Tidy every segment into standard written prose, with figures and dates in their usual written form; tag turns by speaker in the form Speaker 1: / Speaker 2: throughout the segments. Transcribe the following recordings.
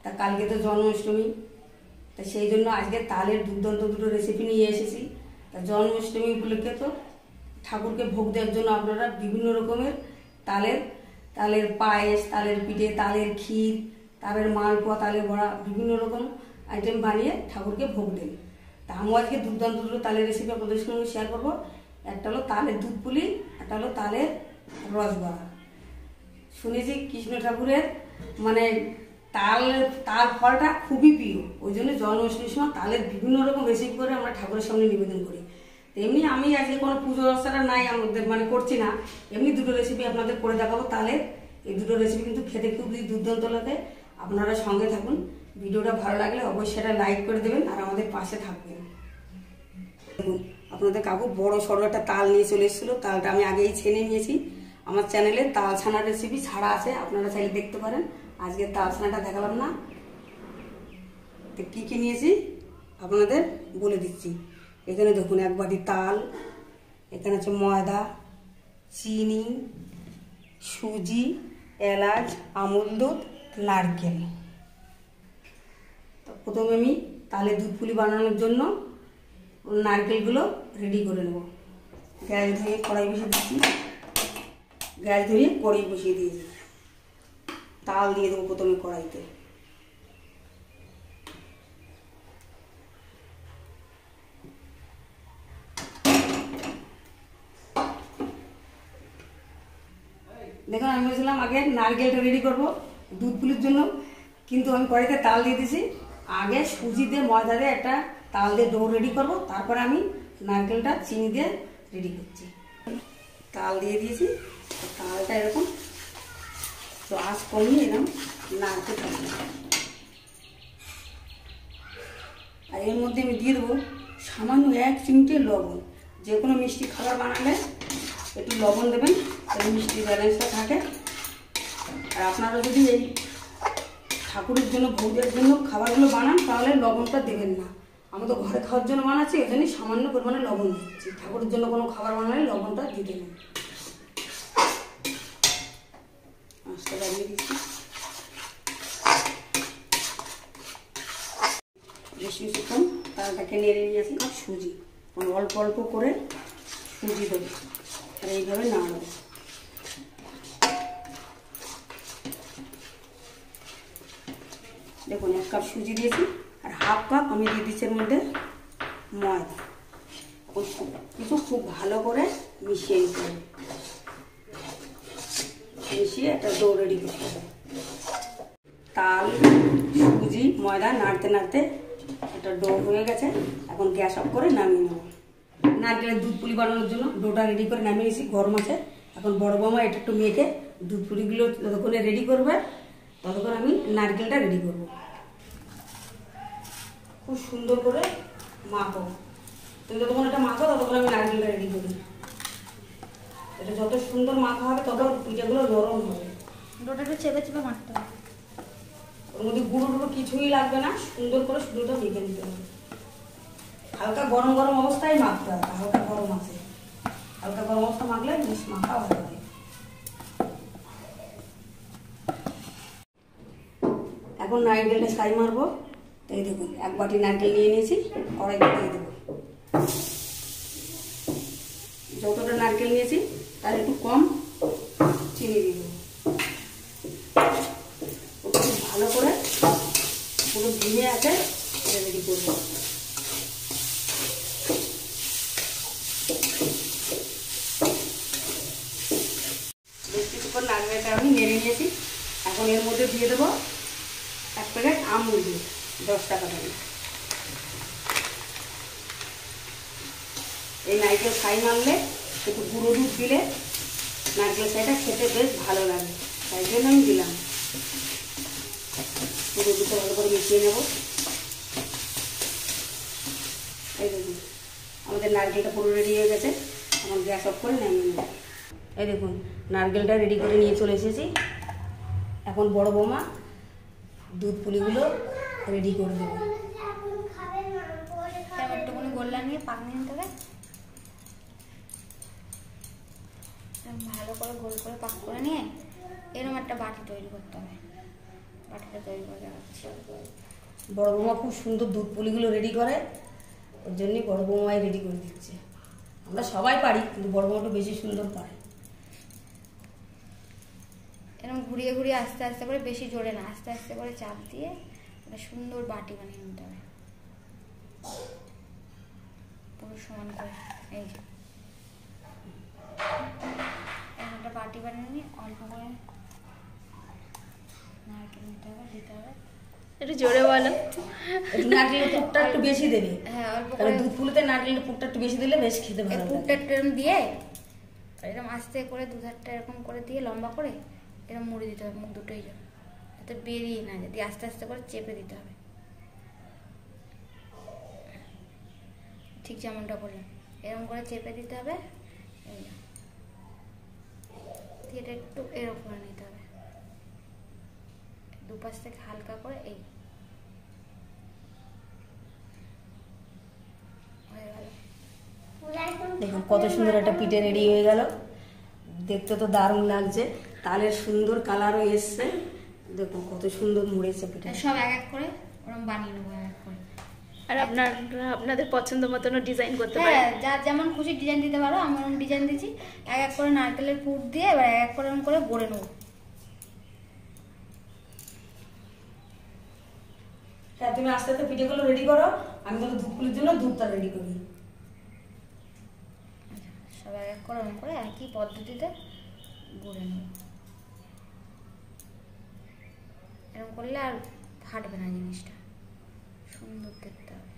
Speaker 1: তা কালকে তো জন্মাষ্টমী, তা সেই জন্য আজকে তালের দুর্দান্ত দুটো রেসিপি নিয়ে এসেছি। তা জন্মাষ্টমী উপলক্ষে তো ঠাকুরকে ভোগ দেওয়ার জন্য আপনারা বিভিন্ন রকমের তালের পায়েস, তালের পিঠে, তালের ক্ষীর, তালের মালপোয়া, তালের বড়া, বিভিন্ন রকম আইটেম বানিয়ে ঠাকুরকে ভোগ দেন। তা আমি আজকে দুর্দান্ত দুটো তালের রেসিপি আপনাদের সঙ্গে শেয়ার করবো। একটা হলো তালের দুধ পুলি, একটা হলো তালের রসবড়া। শুনেছি কৃষ্ণ ঠাকুরের মানে তাল ফলটা খুবই প্রিয়, ওই জন্য জন্মাষ্টমীর সময় তালের বিভিন্ন রকম রেসিপি করে আমরা ঠাকুরের সামনে নিবেদন করি। এমনি আমি আজকে কোনো পুজো ব্যবস্থাটা নাই আমাদের মানে করছি না, এমনি দুটো রেসিপি আপনাদের করে দেখাবো তালের। এই দুটো রেসিপি কিন্তু খেতে খুবই দুর্দান্ত লাগে। আপনারা সঙ্গে থাকুন, ভিডিওটা ভালো লাগলে অবশ্যই সেটা লাইক করে দেবেন আর আমাদের পাশে থাকবেন। দেখুন আপনাদের কাকু বড় সড়ো একটা তাল নিয়ে চলে এসেছিলো, তালটা আমি আগেই ছেনে নিয়েছি। আমার চ্যানেলে তাল ছানার রেসিপি ছাড়া আছে, আপনারা চাইলে দেখতে পারেন। আজকে তাল ছানাটা দেখালাম না। তো কী কী নিয়েছি আপনাদের বলে দিচ্ছি। এখানে দেখুন 1 বাটি তাল, এখানে আছে ময়দা, চিনি, সুজি, এলাচ, আমুল দুধ, নারকেল। তো প্রথমে আমি তালের দুধ পুলি বানানোর জন্য নারকেলগুলো রেডি করে নেব। গ্যাস ধরিয়ে কড়াই বসিয়ে দিচ্ছি, গ্যাস ধরিয়ে কড়াই বসিয়ে দিয়েছি। তাল দিয়ে দেবো প্রথমে কড়াইতে। দেখুন আমি বলছিলাম আগে নারকেলটা রেডি করবো দুধ পুলির জন্য, কিন্তু আমি কড়াইতে তাল দিয়ে দিয়েছি। আগে সুজি দিয়ে ময়দা দিয়ে একটা তাল দিয়ে ডো রেডি করবো, তারপরে আমি নারকেলটা চিনি দিয়ে রেডি করছি। তাল দিয়ে দিয়েছি, তালটা এরকম তো আঁচ কমিয়ে এরকম নাড়তে থাকবে। আর এর মধ্যে আমি দিয়ে দেবো সামান্য 1 চিমটে লবণ। যে কোনো মিষ্টি খাবার বানালে একটু লবণ দেবেন, তাহলে মিষ্টির ব্যালেন্সটা থাকে। আর আপনারা যদি এই ঠাকুরের জন্য ভোগ দেওয়ার জন্য খাবারগুলো বানান তাহলে লবণটা দেবেন না। আমি তো ঘরে খাওয়ার জন্য বানাচ্ছি, এই জন্যই সামান্য পরিমাণে লবণ দিচ্ছি। ঠাকুরের জন্য কোনো খাবার বানালে লবণটা দিতে নেই। আঁচটা বাড়িয়ে দিচ্ছি। বেশি বেশিক্ষণ তালটাকে নেড়ে নিয়েছি। আর সুজি অল্প অল্প করে সুজি দেবো আর এইভাবে নাড়াবো। দেখুন 1 কাপ সুজি দিয়েছি আর 1/2 কাপ আমি দিয়ে দিচ্ছি এর মধ্যে ময়দা। কিছু খুব ভালো করে মিশিয়ে নিতে হবে, মিশিয়ে একটা ডো রেডি করতে হবে। তাল, সুজি, ময়দা নাড়তে নাড়তে একটা ডো হয়ে গেছে। এখন গ্যাস অফ করে নামিয়ে নেব। নারকেলের দুধ পুলি বানানোর জন্য ডোটা রেডি করে নামিয়ে নিয়েছি, গরম আছে। এখন বড় বৌমা এটা একটু মেখে দুধ পুলিগুলো যতক্ষণে রেডি করবে ততক্ষণ আমি নারকেলটা রেডি করব। খুব সুন্দর করে মাখো, তুমি যতক্ষণ এটা মাখো ততক্ষণ আমি নারকেলটা রেডি করি। এটা যত সুন্দর মাখা হবে তত পিঠাগুলো নরম হবে।
Speaker 2: ডোটা একটু চেপে চেপে মাখতে হবে,
Speaker 1: ওর মধ্যে গুঁড়ো টুড়ো কিছুই লাগবে না, সুন্দর করে শুধুটা মেখে নিতে হবে। হালকা গরম গরম অবস্থায় মাখতে হবে, হালকা গরম আছে, হালকা গরম অবস্থা মাখলে বেশ মাখা ভালো হয়। এখন নারকেলটা ছাই মারবো। তাই দেখুন 1 বাটি নারকেল নিয়ে নিয়েছি, কড়াইতে দিয়ে দেবো। যতটা নারকেল নিয়েছি তার একটু কম চিনি দিয়ে দেবো। ওটা খুব ভালো করে পুরো ভিজে আছে রেডি করবো। বেশ কিছুক্ষণ নারকেলটা আমি নেড়ে নিয়েছি। এখন এর মধ্যে দিয়ে দেবো 1 প্যাকেট আমুল দুধ, 10 টাকা দাম। এই নারকেল ছাই মারলে একটু গুঁড়ো দুধ দিলে নারকেল ছাইটা খেতে বেশ ভালো লাগে, তাই জন্য আমি দিলাম। গুঁড়ো দুধটা ভালো করে মিশিয়ে নেব। এই দেখুন আমাদের নারকেলটা পুরো রেডি হয়ে গেছে। এখন গ্যাস অফ করে নামিয়ে নেব। এই দেখুন নারকেলটা রেডি করে নিয়ে চলে এসেছি। এখন বড় বৌমা দুধ পুলিগুলো রেডি করে দেবো।
Speaker 2: একটুখানি গোল্লা নিয়ে পাক নিয়ে নিতে হবে, ভালো করে গোল করে পাক করে নিয়ে এরকম একটা বাটি তৈরি করতে হবে। বাটিটা তৈরি করে যাচ্ছে।
Speaker 1: বড় বৌমা খুব সুন্দর দুধ পুলিগুলো রেডি করে, ওর জন্যই বড় বৌমাই রেডি করে দিচ্ছে। আমরা সবাই পারি, কিন্তু বড় বৌমা একটু বেশি সুন্দর পারে।
Speaker 2: এরকম ঘুরিয়ে ঘুরিয়ে আস্তে আস্তে করে, বেশি জোরে না, আস্তে আস্তে করে চাপ দিয়ে একটা সুন্দর বাটি বানিয়ে নিতে হবে পুরো সমান করে। এই যে একটা বাটি বানিয়ে নিয়ে অল্প করে নারকেল নিতে হবে, দিতে হবে।
Speaker 3: একটু জোরে বলো।
Speaker 1: নারকেলের পুরটা একটু বেশি দেবে।
Speaker 2: হ্যাঁ, অল্প
Speaker 1: কারণ
Speaker 2: করে
Speaker 1: দুধ পুলিতে নারকেলের পুরটা একটু বেশি দিলে বেশ খেতে ভালো
Speaker 2: পুরটা
Speaker 1: লাগে।
Speaker 2: এরকম দিয়ে এরকম আস্তে করে দুধারটা এরকম করে দিয়ে লম্বা করে এরকম মুড়ে দিতে হবে মুখ দুটোই যেন, যাতে বেরিয়ে না যায়, দিয়ে আস্তে আস্তে করে চেপে দিতে হবে, ঠিক যেমনটা করলাম এরকম করে চেপে দিতে হবে। এই যে দিয়ে এটা একটু এরকম করে নিতে হবে, দুপাশ থেকে হালকা করে। এই হয়ে গেল।
Speaker 1: দেখুন কত সুন্দর একটা পিঠে রেডি হয়ে গেল, দেখতে তো দারুণ লাগছে, তালের সুন্দর কালারও এসছে। দেখুন কত সুন্দর মুড়েছে পিঠে।
Speaker 2: সব এক এক করে ওরকম বানিয়ে নেবো এক এক করে।
Speaker 3: আর আপনাদের পছন্দ মতনও ডিজাইন করতে পারেন।
Speaker 2: হ্যাঁ, যার যেমন খুশি ডিজাইন দিতে পারো। আমি ওরকম ডিজাইন দিচ্ছি, এক এক করে নারকেলের পুর দিয়ে এবার এক এক করে ওরকম করে গড়ে নেবো।
Speaker 1: হ্যাঁ, তুমি আস্তে আস্তে পিঠেগুলো রেডি করো, আমি তো দুধ পুলির জন্য দুধটা রেডি করি।
Speaker 2: সব এক এক করে ওরকম করে একই পদ্ধতিতে গড়ে নেবো। এরকম করলে আর ফাটবে না, জিনিসটা সুন্দর দেখতে হবে।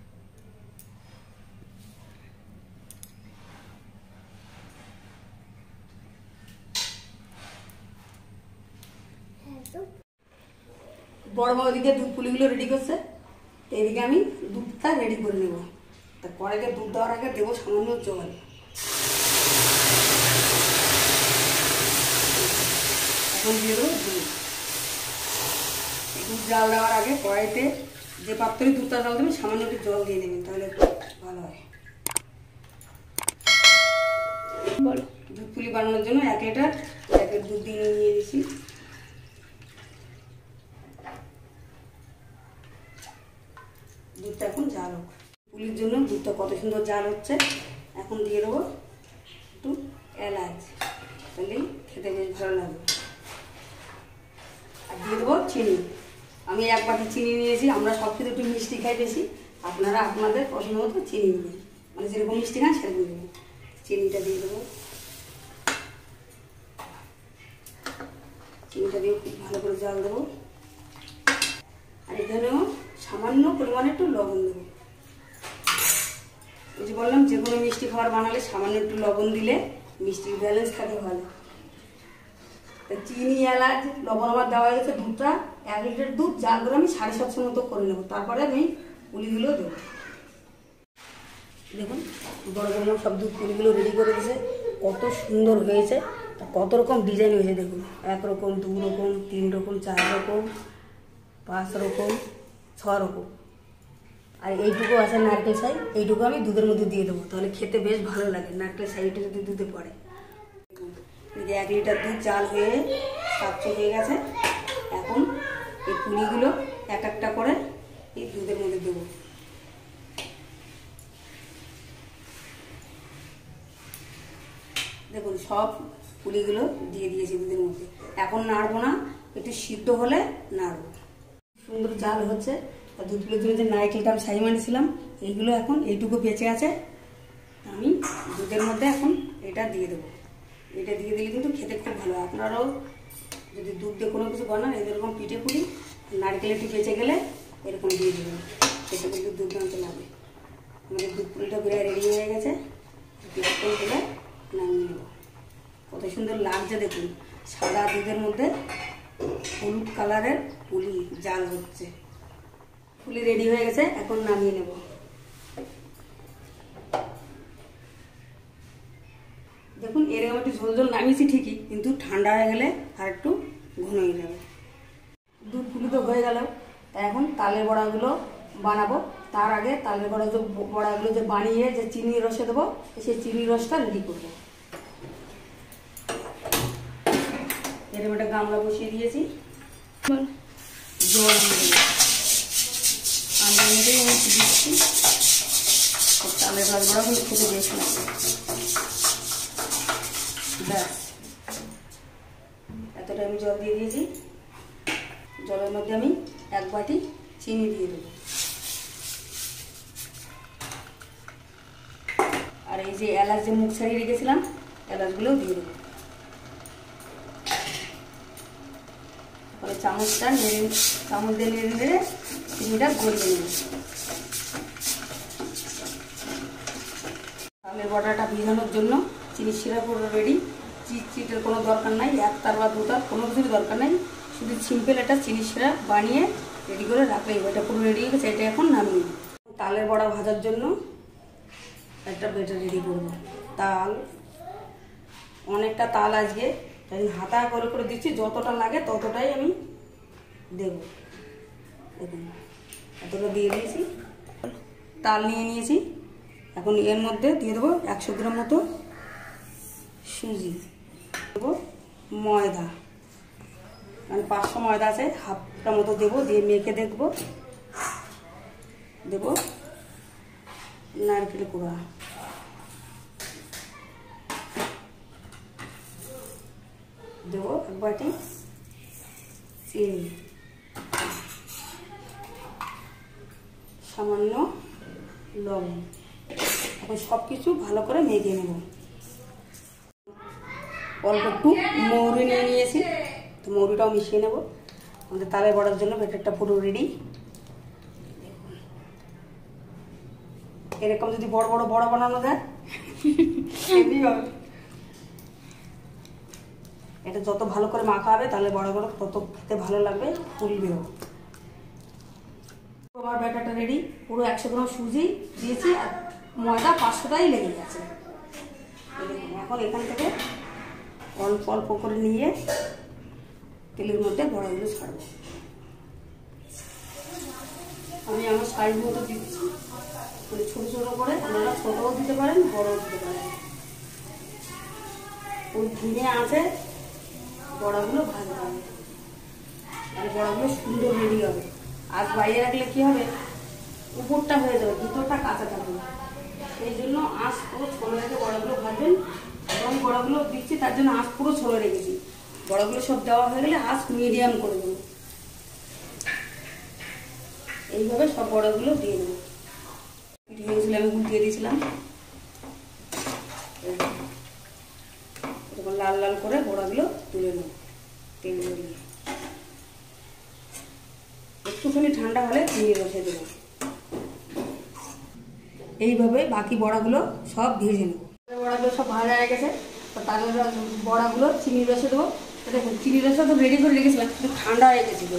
Speaker 1: বড় বড় দিকে দুধ পুলিগুলো রেডি করছে, তো এদিকে আমি দুধটা রেডি করে নেব। তা কড়াইতে দুধ দেওয়ার আগে দেবো সামান্য জল। এখন দিয়ে দেবো দুধ। দুধ জাল দেওয়ার আগে কড়াইতে যে পাত্রে দুধটা জাল দেবেন সামান্য একটু জল দিয়ে নেবেন, তাহলে ভালো হয়।
Speaker 3: বলো।
Speaker 1: দুধ পুলি বানানোর জন্য 1 লিটার দুধ দিয়ে নিয়ে দিয়েছি। দুধটা এখন জাল হোক। পুলির জন্য দুধটা কত সুন্দর জাল হচ্ছে। এখন দিয়ে দেবো একটু এলাচ, তাহলেই খেতে বেশ ভালো লাগবে। আর দিয়ে দেবো চিনি। আমি 1 বাটি চিনি নিয়েছি। আমরা সব কিছু একটু মিষ্টি খাই বেশি, আপনারা আপনাদের পছন্দ মতো চিনি নেবেন, মানে যেরকম মিষ্টি খান সেরকম দেবেন। চিনিটা দিয়ে দেবো। চিনিটা দিয়ে খুব ভালো করে জাল দেবো। আর এখানেও সামান্য পরিমাণে একটু লবণ দেবো। ওই যে বললাম, যে কোনো মিষ্টি খাবার বানালে সামান্য একটু লবণ দিলে মিষ্টির ব্যালেন্স থাকে ভালো। তা চিনি, এলাচ, লবণ আমার দেওয়া হয়ে গেছে। দুধটা 1 লিটার দুধ জাল করে আমি 750 মতো করে নেবো। তারপরে আমি পুলিগুলো দেবো। দেখুন বড় বড় সব দুধ পুলিগুলো রেডি করে দিয়েছে, কত সুন্দর হয়েছে। কত রকম ডিজাইন হয়েছে দেখুন, 1 রকম, 2 রকম, 3 রকম, 4 রকম, 5 রকম, 6 রকম। আর এইটুকু আছে নারকেল ছাই, এইটুকু আমি দুধের মধ্যে দিয়ে দেবো, তাহলে খেতে বেশ ভালো লাগে। নারকেল ছাইটা যদি দুধে পড়ে। 1 লিটার দুধ জাল হয়ে সাতচে হয়ে গেছে। এখন এই পুলিগুলো এক একটা করে এই দুধের মধ্যে দেবো। দেখুন সব পুলিগুলো দিয়ে দিয়েছি দুধের মধ্যে। এখন নাড়বো না, একটু সিদ্ধ হলে নাড়বো। সুন্দর জাল হচ্ছে। আর দুধগুলোর জন্য যে নারকেলটা আমি ছাই মানিয়েছিলাম, এইগুলো এখন এইটুকু বেঁচে আছে। আমি দুধের মধ্যে এখন এটা দিয়ে দেবো। এটা দিয়ে দিলে কিন্তু খেতে খুব ভালো। আপনারাও যদি দুধ দিয়ে কোনো কিছু বানান, এরকম পিঠে পুলি নারকেল একটু বেঁচে গেলে এরকম দিয়ে দেবেন, খেতে কিন্তু দুর্দান্ত লাগে। আমাদের দুধ পুলিটা প্রায় রেডি হয়ে গেছে। এরকম দিলে নামিয়ে নেব। কত সুন্দর লাগছে দেখুন, সাদা দুধের মধ্যে হলুদ কালারের পুলি জাল হচ্ছে। পুলি রেডি হয়ে গেছে, এখন নামিয়ে নেব। দেখুন এরকম একটু ঝোল ঝোল নামিয়েছি ঠিকই, কিন্তু ঠান্ডা হয়ে গেলে আর একটু ঘন হয়ে যাবে। দুধ পুলি তো হয়ে গেল। তাই এখন তালের বড়াগুলো বানাবো। তার আগে তালের বড়াগুলো যে বানিয়ে যে চিনির রসে দেবো, সেই চিনির রসটা রেডি করবো। এরকম একটা গামলা বসিয়ে দিয়েছি। জল দিয়ে দেবো। আমি এমনিতেই দিচ্ছি, তালের রসবড়াগুলো খেতে বেশ লাগে। ব্যাস, এতটা আমি জল দিয়ে দিয়েছি। জলের মধ্যে আমি 1 বাটি চিনি দিয়ে দেবো। আর এই যে এলাচ যে মুখ ছাড়িয়ে রেখেছিলাম, এলাচগুলোও দিয়ে দেবো। তারপরে চামচ দিয়ে নেড়ে নেড়ে চিনিটা গলিয়ে নেব। তালের বড়াটা ভিজানোর জন্য চিনি শিরা পুরো রেডি। চিটের কোনো দরকার নাই, 1 তার বা 2 তার কোনো কিছুর দরকার নাই। শুধু সিম্পল একটা চিনি শিরা বানিয়ে রেডি করে রাখলেই এটা পুরো রেডি হয়ে গেছে। এটা এখন নামিয়ে তালের বড়া ভাজার জন্য একটা বেটার রেডি করবো। তাল অনেকটা তাল আজকে তাই হাতা করে দিচ্ছি, যতটা লাগে ততটাই আমি দেবো। দেখুন এতটা দিয়ে দিয়েছি। তাল নিয়ে নিয়েছি, এখন এর মধ্যে দিয়ে দেবো 100 গ্রাম মতো সুজি, দেবো ময়দা, মানে 500 ময়দা আছে, হাফটা মতো দেবো। দিয়ে মেখে দেখবো। দেবো নারকেল কুড়া, দেবো 1 বাটি চিনি, সামান্য লবণ। এখন সব কিছু ভালো করে মেখে নেব। অল্প একটু মৌরি নিয়ে নিয়েছি, তো মৌরিটাও মিশিয়ে নেব। আমাদের তালের বড়ার জন্য ব্যাটারটা পুরো রেডি। এরকম যদি বড় বড় বড়া বানানো যায় হেভি হবে। এটা যত ভালো করে মাখা হবে তাহলে বড়াগুলো তত খেতে ভালো লাগবে, ফুলবেও। আমার ব্যাটারটা রেডি। পুরো 100 গ্রাম সুজি দিয়েছি আর ময়দা 500টাই লেগে গেছে। এখন এখান থেকে অল্প অল্প করে নিয়ে তেলের মধ্যে বড়াগুলো ছাড়বো। আমি আমার সাইজ মতো দিচ্ছি, মানে ছোটো ছোটো করে। আপনারা ছোটও দিতে পারেন, বড়ও দিতে পারেন। ওই ধিমে আছে বড়াগুলো ভাজা হবে আর বড়াগুলো সুন্দর রেডি হবে। আজ বাইরে রাখলে কি হবে, উপরটা হয়ে যাবে, ভিতরটা কাঁচা থাকবে। সেই জন্য আঁচ পুরো ছোলো রেখে বড়াগুলো ভাজবেন। এবং বড়াগুলো দিচ্ছি তার জন্য আঁচ পুরো ছোলো রেখেছি। বড়াগুলো সব দেওয়া হয়ে গেলে আঁচ মিডিয়াম করে দেবো। এইভাবে সব বড়াগুলো দিয়ে দেবো। দিয়ে দিয়েছিলাম, আমি দিয়ে দিয়েছিলাম। এরকম লাল লাল করে বড়াগুলো তুলে নেব তেল দিয়ে। একটুখানি ঠান্ডা হলে চিনি বসে দেবো। এইভাবে বাকি বড়াগুলো সব ভেজে নেব। বড়াগুলো সব ভাজা হয়ে গেছে, তাহলে বড়াগুলো চিনি রসে দেবো। দেখুন চিনি রসটা তো রেডি করে রেখেছিলাম, কিন্তু ঠান্ডা হয়ে গেছিল।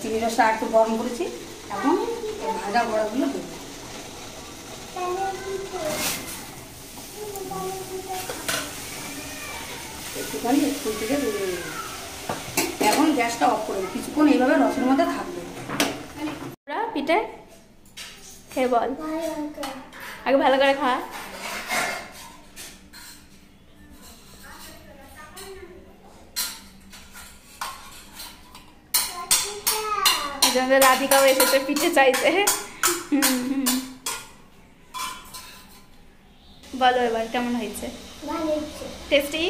Speaker 1: চিনি রসটা একটু গরম করেছি। এখন ভাজা বড়াগুলো দেবো। একটুখানি স্কুল থেকে দূরে নেব। এখন গ্যাসটা অফ করবো, কিছুক্ষণ এইভাবে রসের মধ্যে থাকবে।
Speaker 3: পিঠে খেয়ে বল, আগে ভালো করে খা। রাধিকাও এসেছে পিঠে চাইতে। বলো এবার কেমন হয়েছে? টেস্টি।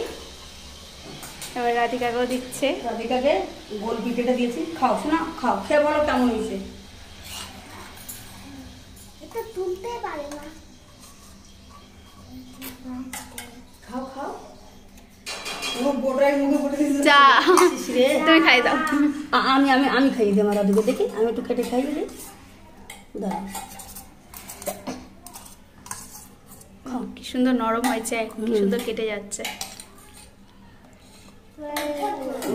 Speaker 3: এবার রাধিকাকেও দিচ্ছে।
Speaker 1: রাধিকাকে গোল পিঠেটা দিয়েছি, খাও শোনা, খাও, খেয়ে বলো কেমন হয়েছে।
Speaker 4: এটা তুলতে পারে না।
Speaker 1: খাও খাও। ও বড়াই মুখে পড়ে দিয়েছে।
Speaker 3: যা তুমি খাই দাও।
Speaker 1: আমি আমি আমি খাইয়ে দিই আমার রাধিকা, দেখি আমি একটু কেটে খাইয়ে দিই। দাঁড়াও,
Speaker 3: কি সুন্দর নরম হয়েছে, কি সুন্দর কেটে যাচ্ছে।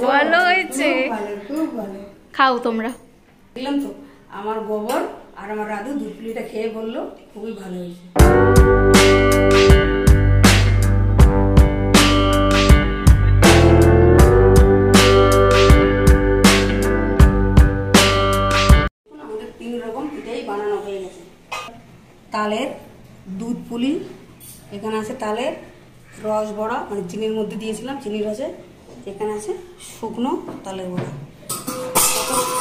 Speaker 3: ভালো হয়েছে,
Speaker 1: খুব ভালো।
Speaker 3: খাও তোমরা।
Speaker 1: দেখলাম তো আমার গোবর আর আমার রাধু দুধপুলিটা খেয়ে বললো খুবই ভালো হয়েছে। আমাদের 3 রকম পিঠাই বানানো হয়ে গেছে। তালের দুধ পুলি, এখানে আছে তালের রস বড়া, মানে চিনির মধ্যে দিয়েছিলাম চিনির রসে। এখানে আছে শুকনো তালের বড়া।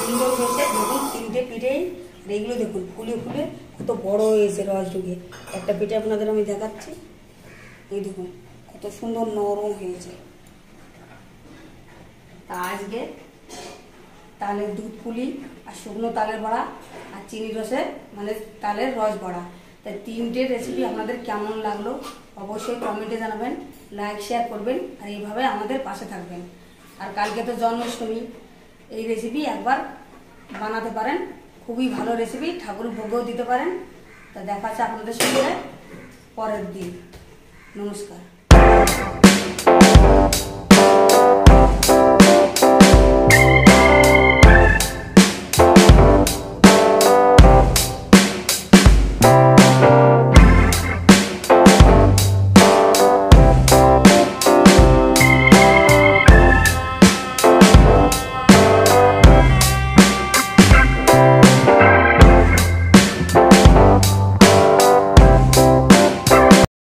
Speaker 1: সুন্দর হয়েছে। দেখুন 3টে পিঠেই, আর এগুলো দেখুন ফুলে ফুলে কত বড় হয়েছে রস ঢুকে। একটা পিঠে আপনাদের আমি দেখাচ্ছি, এই দেখুন কত সুন্দর নরম হয়েছে। তা আজকে তালের দুধ পুলি আর শুকনো তালের বড়া আর চিনি রসের মানে তালের রস বড়া, তাই 3টে রেসিপি আপনাদের কেমন লাগলো অবশ্যই কমেন্টে জানাবেন, লাইক শেয়ার করবেন আর এইভাবে আমাদের পাশে থাকবেন। আর কালকে তো জন্মাষ্টমী, এই রেসিপি একবার বানাতে পারেন, খুবই ভালো রেসিপি, ঠাকুর ভোগও দিতে পারেন। তা দেখা হচ্ছে আপনাদের সঙ্গে পরের দিন। নমস্কার।